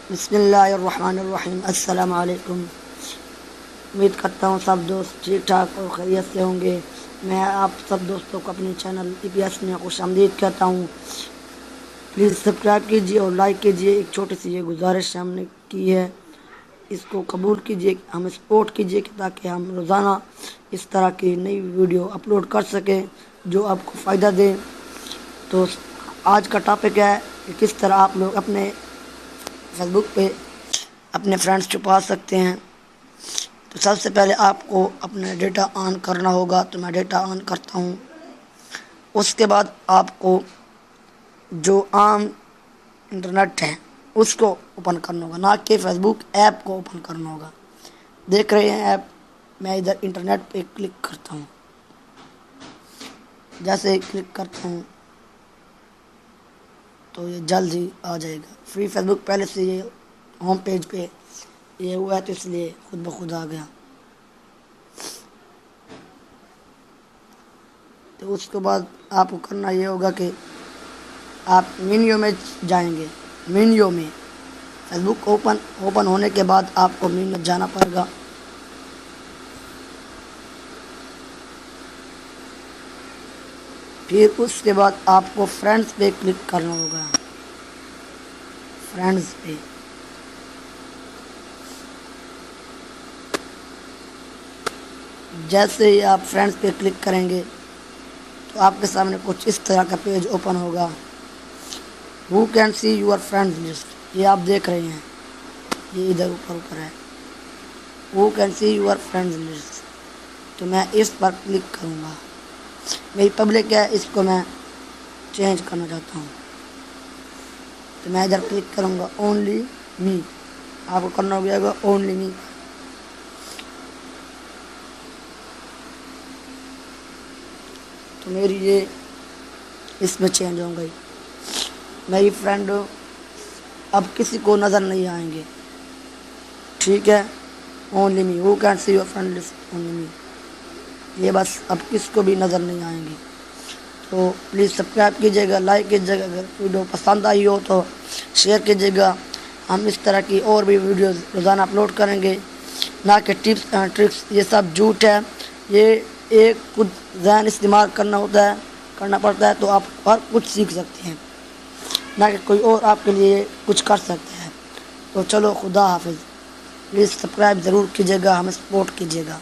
बिस्मिल्लाहिर्रहमानिर्रहीम। अस्सलाम वालेकुम। उम्मीद करता हूँ सब दोस्त ठीक ठाक और खैरियत से होंगे। मैं आप सब दोस्तों को अपने चैनल EPS में खुशामदीद कहता हूँ। प्लीज़ सब्सक्राइब कीजिए और लाइक कीजिए। एक छोटी सी ये गुजारिश हमने की है, इसको कबूल कीजिए, हमें सपोर्ट कीजिए ताकि हम रोज़ाना इस तरह की नई वीडियो अपलोड कर सकें जो आपको फ़ायदा दे। तो आज का टॉपिक है कि किस तरह आप लोग अपने फेसबुक पे अपने फ्रेंड्स छुपा सकते हैं। तो सबसे पहले आपको अपना डेटा ऑन करना होगा। तो मैं डेटा ऑन करता हूँ। उसके बाद आपको जो आम इंटरनेट है उसको ओपन करना होगा, ना कि फेसबुक ऐप को ओपन करना होगा। देख रहे हैं ऐप, मैं इधर इंटरनेट पे क्लिक करता हूँ। जैसे ही क्लिक करता हूँ तो ये जल्द ही आ जाएगा। फ्री फेसबुक पहले से ये होम पेज पे ये हुआ है तो इसलिए खुद ब खुद आ गया। तो उसके बाद आपको करना ये होगा कि आप मेन्यू में जाएंगे। मेन्यू में फेसबुक ओपन होने के बाद आपको मेन्यू में जाना पड़ेगा। फिर उसके बाद आपको फ्रेंड्स पे क्लिक करना होगा। फ्रेंड्स पे जैसे ही आप फ्रेंड्स पे क्लिक करेंगे तो आपके सामने कुछ इस तरह का पेज ओपन होगा। Who can see your friends list, ये आप देख रहे हैं, ये इधर ऊपर है। Who can see your friends list, तो मैं इस पर क्लिक करूँगा। मेरी पब्लिक है, इसको मैं चेंज करना चाहता हूँ तो मैं इधर क्लिक करूँगा ओनली मी। आपको करना होगा ओनली मी। तो मेरी ये इसमें चेंज हो गई। मेरी फ्रेंड अब किसी को नज़र नहीं आएंगे, ठीक है। Only me, who can see your friend list only me, ये बस अब किसको भी नज़र नहीं आएंगे। तो प्लीज़ सब्सक्राइब कीजिएगा, लाइक कीजिएगा। अगर वीडियो पसंद आई हो तो शेयर कीजिएगा। हम इस तरह की और भी वीडियोज़ रोज़ाना अपलोड करेंगे, ना कि टिप्स एंड ट्रिक्स। ये सब झूठ है। ये एक खुद ज़हन इस्तेमाल करना पड़ता है तो आप हर कुछ सीख सकते हैं, ना कि कोई और आपके लिए कुछ कर सकता है। तो चलो, खुदा हाफिज़। प्लीज़ सब्सक्राइब ज़रूर कीजिएगा, हमें सपोर्ट कीजिएगा।